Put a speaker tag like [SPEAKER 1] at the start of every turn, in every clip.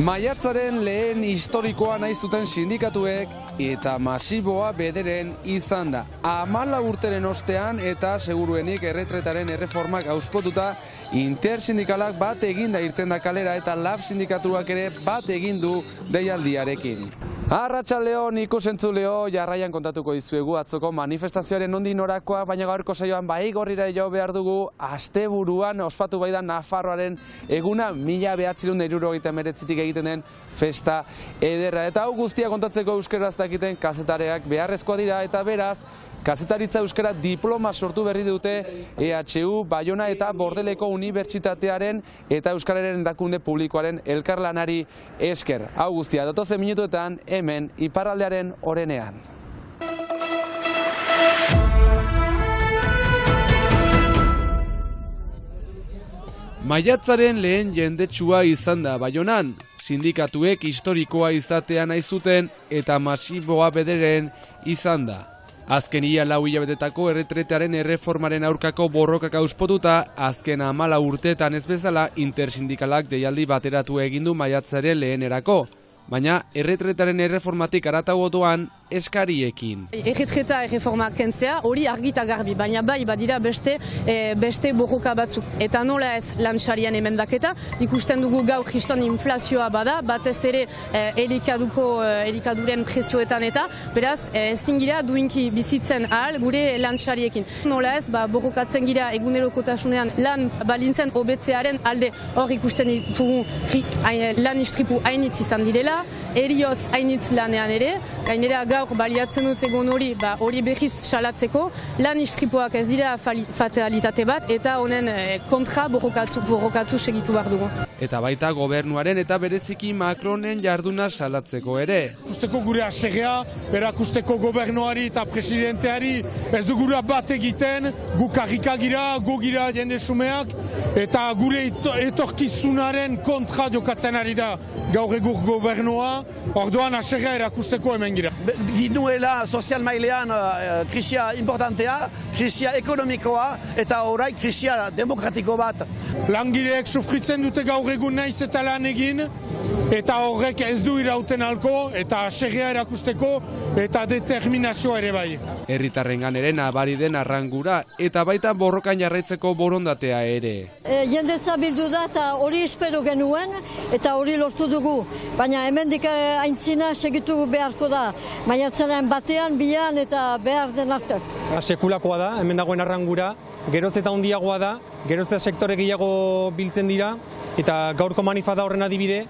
[SPEAKER 1] Maiatzaren lehen historikoa nahi zuten sindikatuek eta masiboa bederen izan da. 14 urteren ostean eta seguruenik erretretaren erreformak auspotuta intersindikalak bat eginda irten da kalera eta lab sindikatuak ere bat egin du deialdiarekin. Arratsaldeon ikusentzuleo, jarraian kontatuko dizuegu atzoko manifestazioaren nondik norakoa, baina gaurko saioan Baigorrira jo behar dugu. Asteburuan ospatu bai da Nafarroaren eguna 1979tik egiten den festa ederra. Eta hau guztia kontatzeko euskaraz dakiten kazetareak beharrezkoa dira eta beraz, kazetaritza euskara diploma sortu berri dute EHU, Baiona eta Bordeleko Unibertsitatearen eta Euskararen erakunde publikoaren elkarlanari esker. Hau guztia, datozen minutuetan hemen iparraldearen orenean. Maiatzaren lehen jendetsua izan da Baionan. Sindikatuek historikoa izatea nahi zuten eta masiboa bederen izan da. Azken ia 4 hilabetetako erretretearen erreformaren aurkako borrokak auspotuta, azken 14 urteetan ez bezala intersindikalak deialdi bateratu egin du maiatzaren lehenerako. Baina erretretaren erreformatik haratago doan eskariekin.
[SPEAKER 2] Erretreta erreforma kentzea hori argita garbi, baina bai badira beste borroka batzuk. Eta nola ez lantxarian emendaketa, ikusten dugu gaur kriston inflazioa bada, batez ere elikaduren prezioetan eta, beraz ezin gira duinki bizitzen ahal gure lantxariekin. Nola ez borrokatzen gira egunerokotasunean lan balintzen hobetzearen alde, hor ikusten ditugu lan istripu hainitz izan direla, eriotz hainitz lanean ere, gainera gaur baliatzen dut egon hori berriz salatzeko, lan istripuak ez dira fatalitate bat eta honen kontra borrokatu segitu behar dugu.
[SPEAKER 1] Eta baita gobernuaren eta bereziki Macronen jarduna salatzeko ere.
[SPEAKER 3] Kusteko gure asegea, erakusteko gobernuari eta presidenteari ez du gura bat egiten, gu karrika gira, gu gira jende sumeak, eta gure etorkizunaren kontra jokatzen ari da gaur egur gobernua, orduan asegea erakusteko hemen gira.
[SPEAKER 4] Ginuela sozial mailean krisia importantea, krisia ekonomikoa eta orai krisia demokratiko bat.
[SPEAKER 3] Langileek sufritzen dute gaur egun naiz eta lan egin, eta horrek ez du irauten halko, eta asegea erakusteko, eta determinazioa ere bai.
[SPEAKER 1] Herritarrengan ere nabari den arrangura, eta baita borrokan jarraitzeko borondatea ere.
[SPEAKER 5] Jendetza bildu da eta hori espero genuen, eta hori lortu dugu. Baina hemendik aintzina segitu beharko da. Maiatzaren batean, bian eta behar den arte.
[SPEAKER 6] Sekulakoa da, hemen dagoen arrangura, geroz eta handiagoa da, geroz eta sektore gehiago biltzen dira, eta gaurko manifada horren adibide,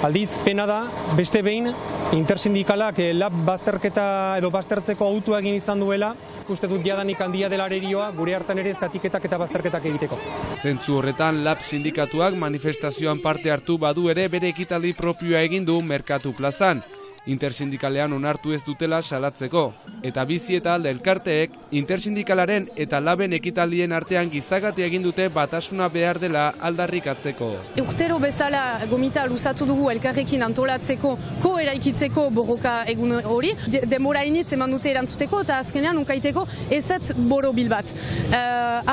[SPEAKER 6] aldiz pena da, beste behin, intersindikalak lab bazterketa edo baztertzeko autua egin izan duela, uste dut jadanik handia dela arerioa, gure hartan ere zatiketak eta bazterketak egiteko.
[SPEAKER 1] Zentzu horretan lab sindikatuak manifestazioan parte hartu badu ere bere ekitaldi propioa egin du Merkatu plazan. Intersindikalean onartu ez dutela salatzeko. Eta bizi eta alde elkarteek intersindikalaren eta laben ekitaldien artean gizagati egin dute batasuna behar dela aldarrikatzeko.
[SPEAKER 2] Urtero bezala gomita luzatu dugu elkarrekin antolatzeko, ko-eraikitzeko borroka egun hori. Demora initz eman dute erantzuteko eta azkenean unkaiteko ezetz borobil bat.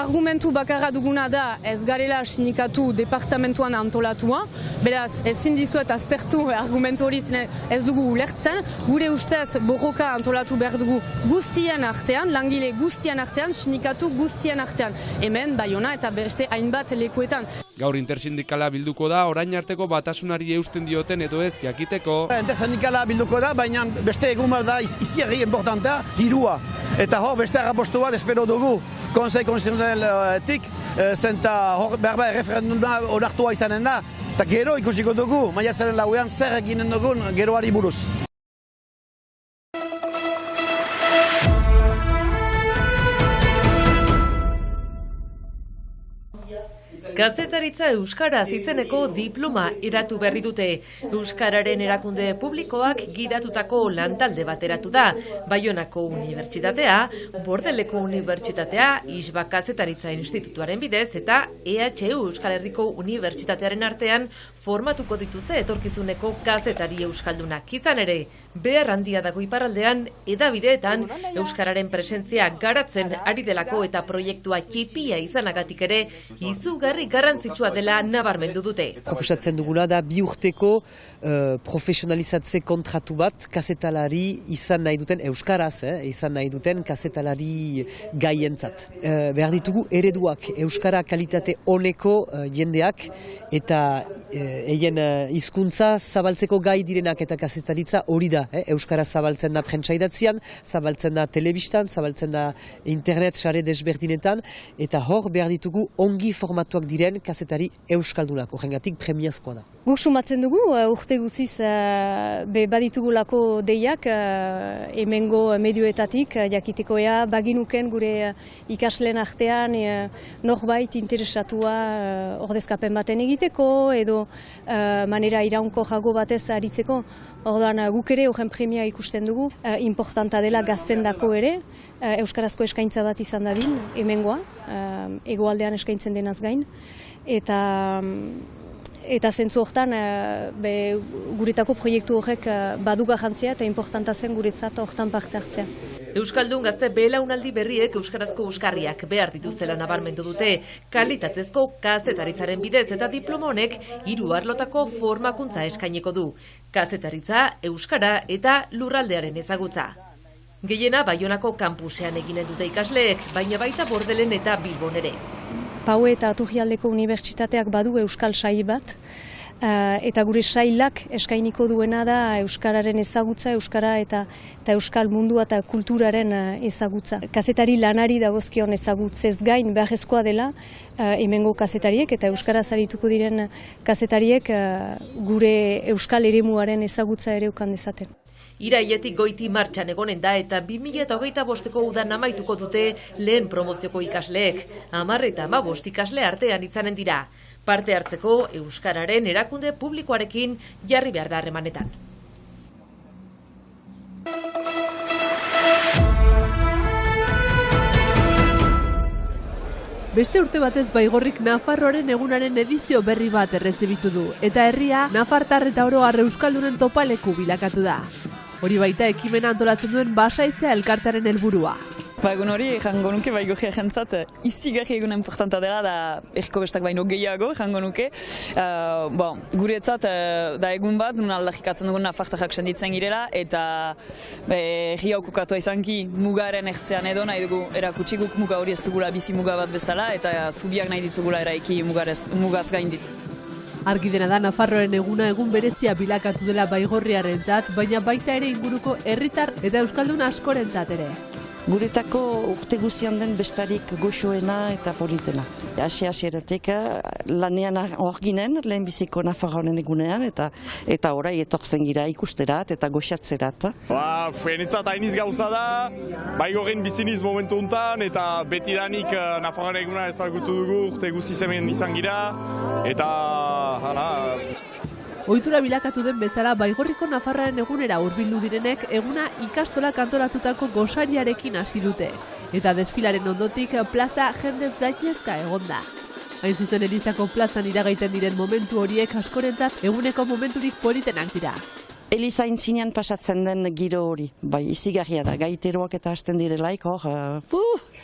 [SPEAKER 2] Argumentu bakarra duguna da ez garela sindikatu departamentuan antolatua. Beraz, ezin dizuet aztertu argumentu hori ez dugu lertzen, gure ustez borroka antolatu behar dugu guztien artean, langile guztien artean, sindikatu guztien artean. Hemen, Baiona eta beste hainbat lekuetan.
[SPEAKER 1] Gaur intersindikala bilduko da, orain arteko batasunari eusten dioten edo ez jakiteko.
[SPEAKER 4] Intersindikala bilduko da, baina beste egun bat da iziarri importantea, hirua. Eta hor beste arrapostu bat espero dugu Konsei Konstituzionaletik, zenta hor berba referenduma onartua izanen da. Eta gero ikusiko dugu, maiatzaren 4ean zer eginen dugun geroari buruz.
[SPEAKER 7] Kazetaritza euskaraz izeneko diploma eratu berri dute. Euskararen erakunde publikoak gidatutako lantalde bat eratu da. Baionako Unibertsitatea, Bordeleko Unibertsitatea, ISBA Kazetaritza Institutuaren bidez eta EHU Euskal Herriko Unibertsitatearen artean formatuko dituzte etorkizuneko kazetari euskaldunak. Izan ere, behar handia dago iparraldean, edabideetan euskararen presentzia garatzen ari delako eta proiektua txipia izanagatik ere, izugarri garrantzitsua dela nabarmendu dute.
[SPEAKER 8] Proposatzen duguna da 2 urteko profesionalizatze kontratu bat kazetalari izan nahi duten, euskaraz, izan nahi duten kazetalari gaientzat. Behar ditugu ereduak, euskara kalitate oneko jendeak eta eien hizkuntza zabaltzeko gai direnak eta kazetaritza hori da. Euskara zabaltzen da prentsa-idatzian, zabaltzen da telebistan, zabaltzen da internet sare desberdinetan, eta hor behar ditugu ongi formatuak diren kazetari euskaldunak, horrengatik premiazkoa da.
[SPEAKER 2] Guk sumatzen dugu, urte guziz baditugulako deiak hemengo medioetatik, jakiteko baginuken gure ikasleen artean norbait interesatua ordezkapen baten egiteko edo manera iraunko jago batez aritzeko. Orduan guk ere horren premia ikusten dugu, importanta dela gaztendako ere, euskarazko eskaintza bat izan dadin hemengoa, hegoaldean eskaintzen denaz gain, eta zentzu hortan guretako proiektu horrek badu garrantzia eta importanta zen guretzat hortan parte hartzea.
[SPEAKER 7] Euskaldun gazte belaunaldi berriek euskarazko euskarriak behar dituztela nabarmendu dute, kalitatezko kazetaritzaren bidez eta diploma honek 3 arlotako formakuntza eskaineko du. Kazetaritza, euskara eta lurraldearen ezagutza. Gehiena Baionako kampusean eginen dute ikasleek, baina baita Bordelen eta Bilbon ere.
[SPEAKER 2] Paue eta Aturrialdeko unibertsitateak badu euskal sail bat, eta gure sailak eskainiko duena da euskararen ezagutza, euskara eta euskal mundua eta kulturaren ezagutza. Kazetari lanari dagozkion ezagutzez gain beharrezkoa dela hemengo kazetariek eta euskaraz arituko diren kazetariek gure euskal eremuaren ezagutza ere ukan dezaten.
[SPEAKER 7] Irailetik goiti martxan egonen da eta 2025ko udan amaituko dute lehen promozioko ikasleek. 10 eta 15 ikasle artean izanen dira. Parte hartzeko euskararen erakunde publikoarekin jarri behar da harremanetan.
[SPEAKER 9] Beste urte batez Baigorrik Nafarroaren egunaren edizio berri bat errezibitu du, eta herria nafartar eta oro har euskaldunen topaleku bilakatu da. Hori baita ekimena antolatzen duen Basaitzea elkartearen helburua.
[SPEAKER 10] Egun hori, jango nuke Baigorria jentzat, izigarri egun importanta dela, da erko bestak baino gehiago, jango nuke. Guretzat, da egun bat, nun aldarrikatzen dugun nafartarrak senditzen girela, eta herri hau kokatua izanki mugaren ertzean edo, nahi dugu erakutsi guk muga hori ez dugula bizi muga bat bezala, eta zubiak nahi ditugula eraiki mugaz gaindit.
[SPEAKER 9] Argi dena da Nafarroaren eguna egun berezia bilakatu dela Baigorriarentzat, baina baita ere inguruko herritar eta euskaldun askorentzat ere.
[SPEAKER 11] Guretako urte guzian den bestarik goxoena eta politena. Hasieratik lanean hor ginen, lehenbiziko Nafarroaren egunean, eta orai etortzen gira ikusterat eta goxatzerat.
[SPEAKER 12] Enitzat hainiz gauza da, Baigorren biziniz momentu untan, eta betidanik Nafarroaren eguna ezagutu dugu, urte guziz hemen izan gira, eta
[SPEAKER 9] Ohitura bilakatu den bezala Baigorriko Nafarroaren egunera hurbildu direnek eguna ikastolak antolatutako gosariarekin hasi dute. Eta desfilaren ondotik plaza jendez gainezka egonda. Hain zuzen Elizako plazan iragaiten diren momentu horiek askorentzat eguneko momenturik politenak dira.
[SPEAKER 11] Eliza intzinean pasatzen den giro hori, bai izigarria da, gaiteroak eta hasten direlaik hor,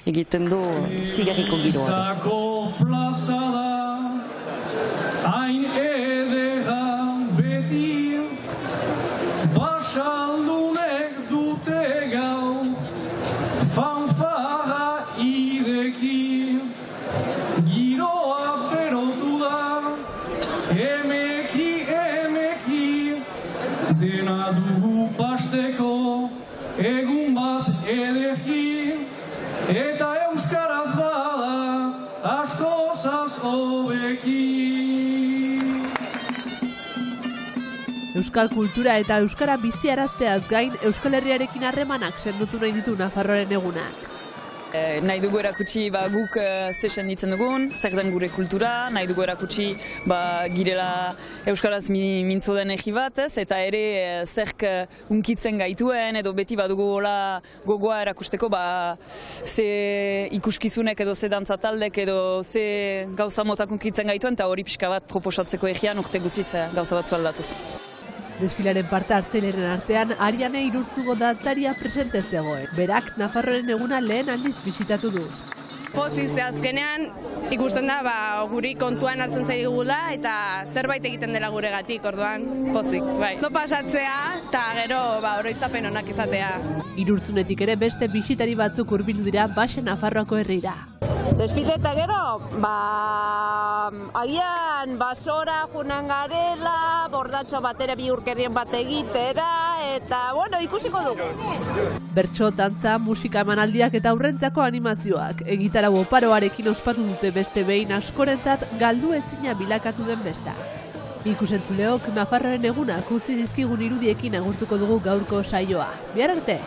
[SPEAKER 11] egiten du izigarriko giroa.
[SPEAKER 13] Elizako plaza da, hain edera beti, basaldunek dute gau, fanfarra ideki, giroa berotu da, emeki, dena dugu pasteko, egun bat edeki, eta euskaraz bada, askozaz hobeki.
[SPEAKER 9] Euskal kultura eta euskara biziarazteaz gain Euskal Herriarekin harremanak sendotu nahi ditu Nafarroaren egunak.
[SPEAKER 10] Nahi dugu erakutsi guk ze senditzen dugun, zer den gure kultura, nahi dugu erakutsi girela euskaraz mintzo den egi bat, eta ere zerk unkitzen gaituen, edo beti badugu hola gogoa erakusteko ze ikuskizunek edo ze dantzataldek edo ze gauza motak unkitzen gaituen, eta hori pixka bat proposatzeko egian urte guziz gauza bat zualdatuz.
[SPEAKER 9] Desfilaren parte hartzaileren artean, Ariane Irurtzugo dantzaria presente zegoen. Berak Nafarroaren eguna lehen aldiz bisitatu du.
[SPEAKER 2] Pozik, azkenean ikusten da guri kontuan hartzen zaigula eta zerbait egiten dela guregatik, orduan pozik. No pasatzea eta gero oroitzapen onak izatea.
[SPEAKER 9] Irurtzunetik ere beste bisitari batzuk hurbildu dira Baxe Nafarroako herrira.
[SPEAKER 14] Desfile eta gero, agian basora junan garela, bordatxo batera bihurkerien bat egitera, eta ikusiko dugu.
[SPEAKER 9] Bertso, dantza, musika emanaldiak eta aurrentzako animazioak. Egitarau oparoarekin ospatu dute beste behin askorentzat galdu ezina bilakatu den besta. Ikusentzuleok Nafarroaren egunak utzi dizkigun irudiekin agurtuko dugu gaurko saioa. Bihar arte!